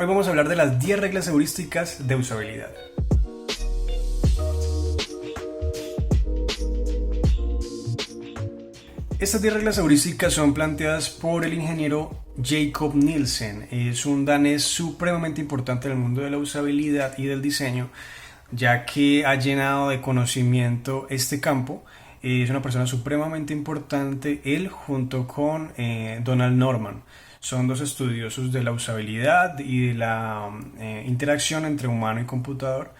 Hoy vamos a hablar de las 10 reglas heurísticas de usabilidad. Estas 10 reglas heurísticas son planteadas por el ingeniero Jakob Nielsen. Es un danés supremamente importante en el mundo de la usabilidad y del diseño, ya que ha llenado de conocimiento este campo. Es una persona supremamente importante, él junto con Donald Norman. Son dos estudiosos de la usabilidad y de la interacción entre humano y computador.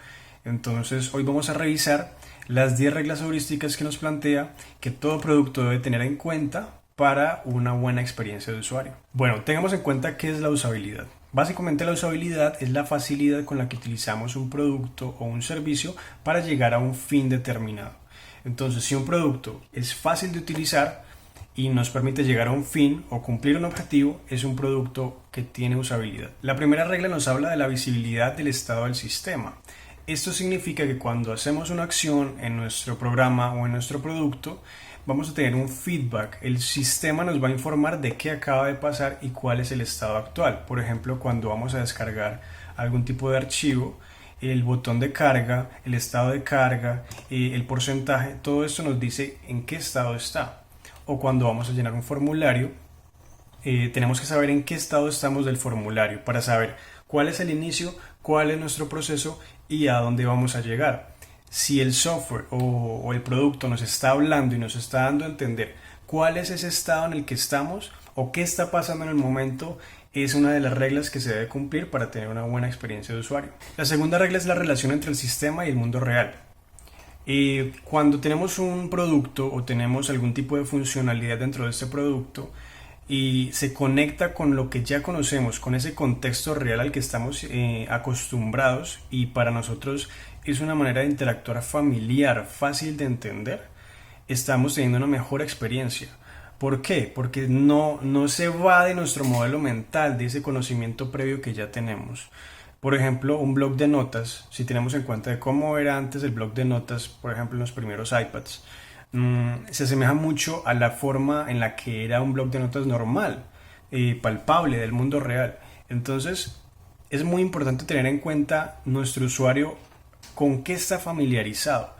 Entonces hoy vamos a revisar las 10 reglas heurísticas que nos plantea que todo producto debe tener en cuenta para una buena experiencia de usuario. Bueno, tengamos en cuenta qué es la usabilidad. Básicamente la usabilidad es la facilidad con la que utilizamos un producto o un servicio para llegar a un fin determinado. Entonces, si un producto es fácil de utilizar y nos permite llegar a un fin o cumplir un objetivo, es un producto que tiene usabilidad. La primera regla nos habla de la visibilidad del estado del sistema. Esto significa que cuando hacemos una acción en nuestro programa o en nuestro producto, vamos a tener un feedback. El sistema nos va a informar de qué acaba de pasar y cuál es el estado actual. Por ejemplo, cuando vamos a descargar algún tipo de archivo, el botón de carga, el estado de carga, el porcentaje, todo esto nos dice en qué estado está. O cuando vamos a llenar un formulario, tenemos que saber en qué estado estamos del formulario para saber cuál es el inicio, cuál es nuestro proceso y a dónde vamos a llegar. Si el software o el producto nos está hablando y nos está dando a entender cuál es ese estado en el que estamos o qué está pasando en el momento, es una de las reglas que se debe cumplir para tener una buena experiencia de usuario. La segunda regla es la relación entre el sistema y el mundo real. Cuando tenemos un producto o tenemos algún tipo de funcionalidad dentro de este producto y se conecta con lo que ya conocemos, con ese contexto real al que estamos acostumbrados, y para nosotros es una manera de interactuar familiar, fácil de entender, estamos teniendo una mejor experiencia. ¿Por qué? Porque no se va de nuestro modelo mental, de ese conocimiento previo que ya tenemos. Por ejemplo, un bloc de notas, si tenemos en cuenta de cómo era antes el bloc de notas, por ejemplo en los primeros iPads, se asemeja mucho a la forma en la que era un bloc de notas normal, palpable, del mundo real. Entonces, es muy importante tener en cuenta nuestro usuario, con qué está familiarizado,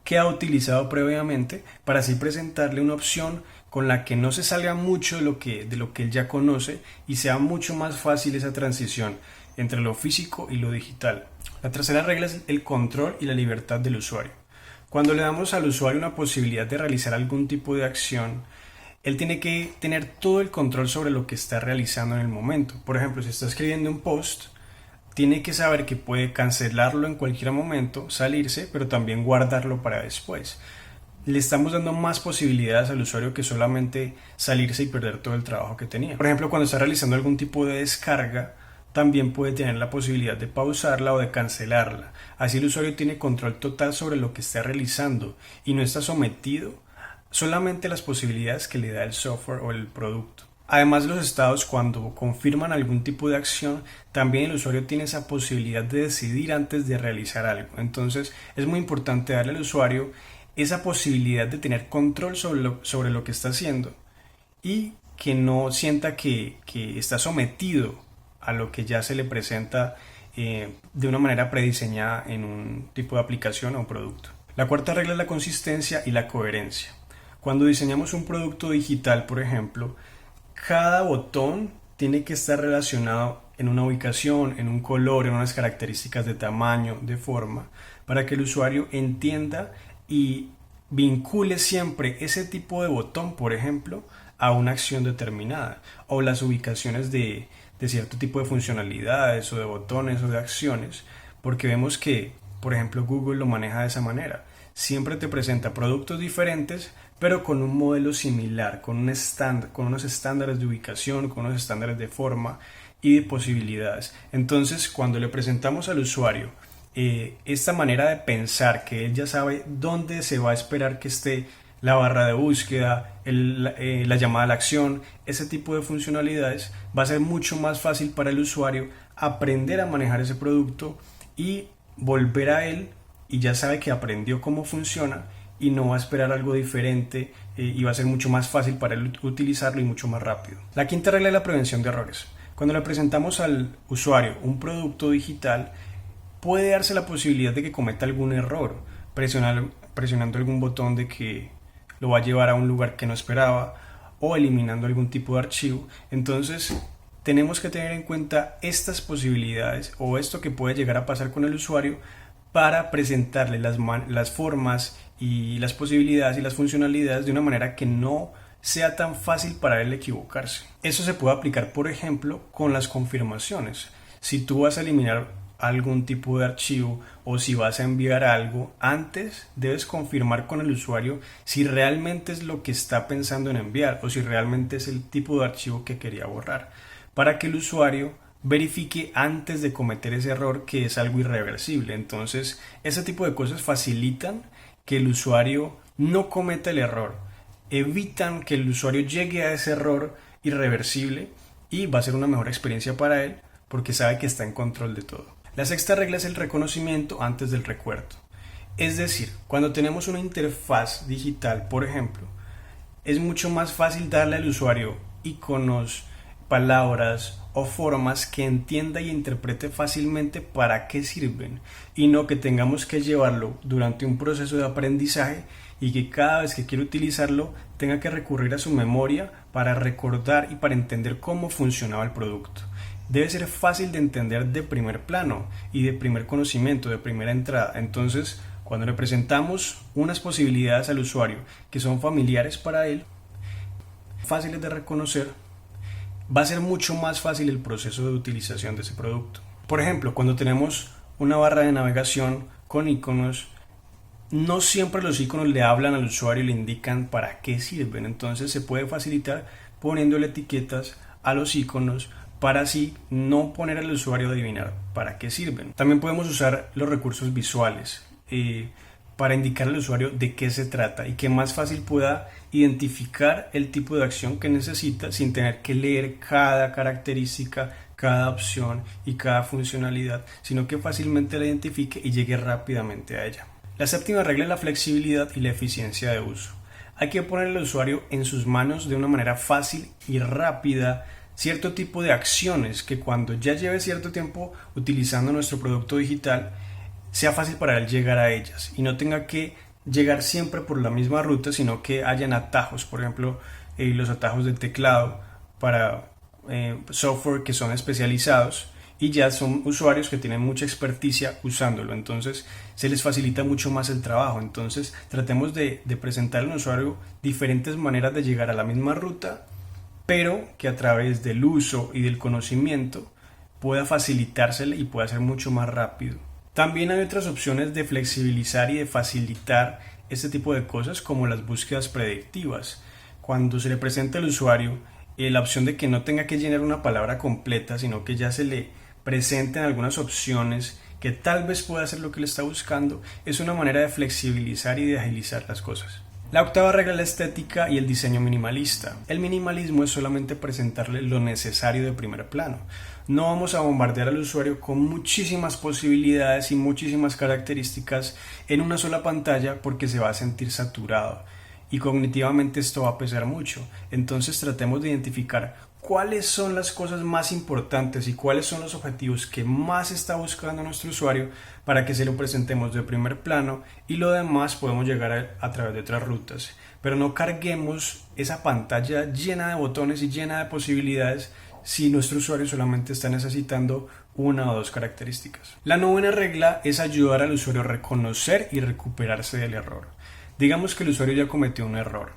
qué ha utilizado previamente, para así presentarle una opción con la que no se salga mucho de lo que él ya conoce y sea mucho más fácil esa transición entre lo físico y lo digital. La tercera regla es el control y la libertad del usuario. Cuando le damos al usuario una posibilidad de realizar algún tipo de acción, él tiene que tener todo el control sobre lo que está realizando en el momento. Por ejemplo, si está escribiendo un post, tiene que saber que puede cancelarlo en cualquier momento, salirse, pero también guardarlo para después. Le estamos dando más posibilidades al usuario que solamente salirse y perder todo el trabajo que tenía. Por ejemplo, cuando está realizando algún tipo de descarga, también puede tener la posibilidad de pausarla o de cancelarla. Así el usuario tiene control total sobre lo que está realizando y no está sometido solamente a las posibilidades que le da el software o el producto. Además, los estados, cuando confirman algún tipo de acción, también el usuario tiene esa posibilidad de decidir antes de realizar algo. Entonces es muy importante darle al usuario esa posibilidad de tener control sobre lo que está haciendo y que no sienta que está sometido a lo que ya se le presenta de una manera prediseñada en un tipo de aplicación o producto. La cuarta regla es la consistencia y la coherencia. Cuando diseñamos un producto digital, por ejemplo, cada botón tiene que estar relacionado en una ubicación, en un color, en unas características de tamaño, de forma, para que el usuario entienda y vincule siempre ese tipo de botón, por ejemplo, a una acción determinada, o las ubicaciones de cierto tipo de funcionalidades o de botones o de acciones, porque vemos que, por ejemplo, Google lo maneja de esa manera. Siempre te presenta productos diferentes, pero con un modelo similar, con unos estándares de ubicación, con unos estándares de forma y de posibilidades. Entonces, cuando le presentamos al usuario esta manera de pensar, que él ya sabe dónde se va a esperar que esté la barra de búsqueda, la llamada a la acción, ese tipo de funcionalidades, va a ser mucho más fácil para el usuario aprender a manejar ese producto y volver a él, y ya sabe que aprendió cómo funciona y no va a esperar algo diferente, y va a ser mucho más fácil para él utilizarlo y mucho más rápido. La quinta regla es la prevención de errores. Cuando le presentamos al usuario un producto digital, puede darse la posibilidad de que cometa algún error, presionando algún botón de que lo va a llevar a un lugar que no esperaba o eliminando algún tipo de archivo. Entonces tenemos que tener en cuenta estas posibilidades o esto que puede llegar a pasar con el usuario para presentarle las formas y las posibilidades y las funcionalidades de una manera que no sea tan fácil para él equivocarse. Eso se puede aplicar, por ejemplo, con las confirmaciones. Si tú vas a eliminar algún tipo de archivo o si vas a enviar algo, antes debes confirmar con el usuario si realmente es lo que está pensando en enviar o si realmente es el tipo de archivo que quería borrar, para que el usuario verifique antes de cometer ese error que es algo irreversible. Entonces, ese tipo de cosas facilitan que el usuario no cometa el error, evitan que el usuario llegue a ese error irreversible y va a ser una mejor experiencia para él porque sabe que está en control de todo. La sexta regla es el reconocimiento antes del recuerdo. Es decir, cuando tenemos una interfaz digital, por ejemplo, es mucho más fácil darle al usuario iconos, palabras o formas que entienda y interprete fácilmente para qué sirven y no que tengamos que llevarlo durante un proceso de aprendizaje y que cada vez que quiera utilizarlo tenga que recurrir a su memoria para recordar y para entender cómo funcionaba el producto. Debe ser fácil de entender de primer plano y de primer conocimiento, de primera entrada. Entonces, cuando le presentamos unas posibilidades al usuario que son familiares para él, fáciles de reconocer, va a ser mucho más fácil el proceso de utilización de ese producto. Por ejemplo, cuando tenemos una barra de navegación con iconos, no siempre los iconos le hablan al usuario y le indican para qué sirven. Entonces se puede facilitar poniéndole etiquetas a los iconos para así no poner al usuario a adivinar para qué sirven. También podemos usar los recursos visuales para indicar al usuario de qué se trata y que más fácil pueda identificar el tipo de acción que necesita sin tener que leer cada característica, cada opción y cada funcionalidad, sino que fácilmente la identifique y llegue rápidamente a ella. La séptima regla es la flexibilidad y la eficiencia de uso. Hay que poner al usuario en sus manos de una manera fácil y rápida cierto tipo de acciones que cuando ya lleve cierto tiempo utilizando nuestro producto digital sea fácil para él llegar a ellas y no tenga que llegar siempre por la misma ruta, sino que hayan atajos, por ejemplo, los atajos de teclado para software que son especializados y ya son usuarios que tienen mucha experticia usándolo, entonces se les facilita mucho más el trabajo. Entonces tratemos de presentar al usuario diferentes maneras de llegar a la misma ruta, pero que a través del uso y del conocimiento pueda facilitársele y pueda ser mucho más rápido. También hay otras opciones de flexibilizar y de facilitar este tipo de cosas como las búsquedas predictivas. Cuando se le presenta al usuario la opción de que no tenga que llenar una palabra completa, sino que ya se le presenten algunas opciones que tal vez pueda hacer lo que le está buscando, es una manera de flexibilizar y de agilizar las cosas. La octava regla es la estética y el diseño minimalista. El minimalismo es solamente presentarle lo necesario de primer plano. No vamos a bombardear al usuario con muchísimas posibilidades y muchísimas características en una sola pantalla porque se va a sentir saturado y cognitivamente esto va a pesar mucho. Entonces tratemos de identificar cuáles son las cosas más importantes y cuáles son los objetivos que más está buscando nuestro usuario para que se lo presentemos de primer plano y lo demás podemos llegar a través de otras rutas. Pero no carguemos esa pantalla llena de botones y llena de posibilidades si nuestro usuario solamente está necesitando una o dos características. La novena regla es ayudar al usuario a reconocer y recuperarse del error. Digamos que el usuario ya cometió un error,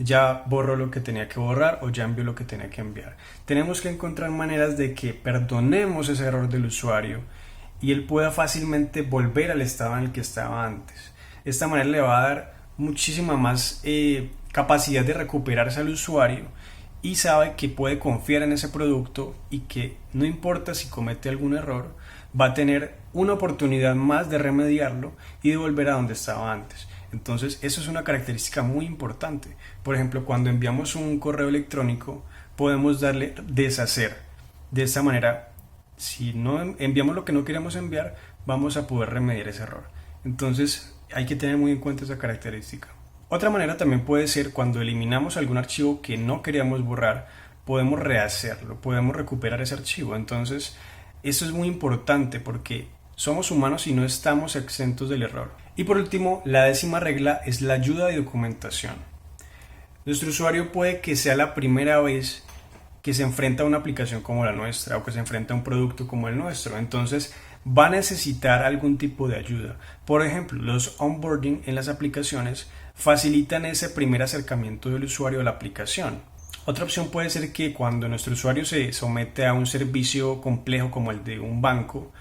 ya borró lo que tenía que borrar o ya envió lo que tenía que enviar. Tenemos que encontrar maneras de que perdonemos ese error del usuario y él pueda fácilmente volver al estado en el que estaba antes. De esta manera le va a dar muchísima más capacidad de recuperarse al usuario y sabe que puede confiar en ese producto y que no importa si comete algún error, va a tener una oportunidad más de remediarlo y de volver a donde estaba antes. Entonces eso es una característica muy importante. Por ejemplo, cuando enviamos un correo electrónico podemos darle deshacer. De esta manera, si no enviamos lo que no queremos enviar, vamos a poder remediar ese error. Entonces hay que tener muy en cuenta esa característica. Otra manera también puede ser cuando eliminamos algún archivo que no queríamos borrar, podemos rehacerlo, podemos recuperar ese archivo. Entonces, esto es muy importante porque somos humanos y no estamos exentos del error. Y por último, la 10ª regla es la ayuda y documentación. Nuestro usuario puede que sea la primera vez que se enfrenta a una aplicación como la nuestra o que se enfrenta a un producto como el nuestro. Entonces va a necesitar algún tipo de ayuda. Por ejemplo, los onboarding en las aplicaciones facilitan ese primer acercamiento del usuario a la aplicación. Otra opción puede ser que cuando nuestro usuario se somete a un servicio complejo como el de un banco,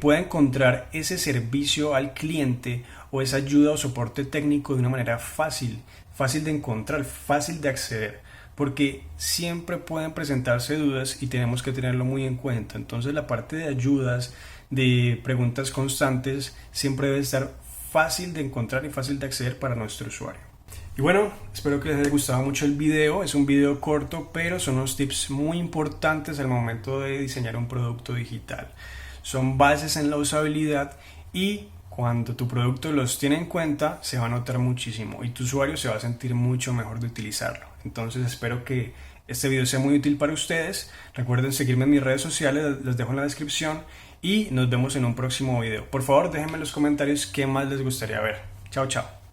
pueda encontrar ese servicio al cliente o esa ayuda o soporte técnico de una manera fácil de encontrar, fácil de acceder, porque siempre pueden presentarse dudas y tenemos que tenerlo muy en cuenta. Entonces la parte de ayudas, de preguntas constantes, siempre debe estar fácil de encontrar y fácil de acceder para nuestro usuario. Y bueno, espero que les haya gustado mucho el video. Es un video corto, pero son unos tips muy importantes al momento de diseñar un producto digital. Son bases en la usabilidad y cuando tu producto los tiene en cuenta se va a notar muchísimo y tu usuario se va a sentir mucho mejor de utilizarlo. Entonces espero que este video sea muy útil para ustedes. Recuerden seguirme en mis redes sociales, les dejo en la descripción y nos vemos en un próximo video. Por favor, déjenme en los comentarios qué más les gustaría ver. Chao, chao.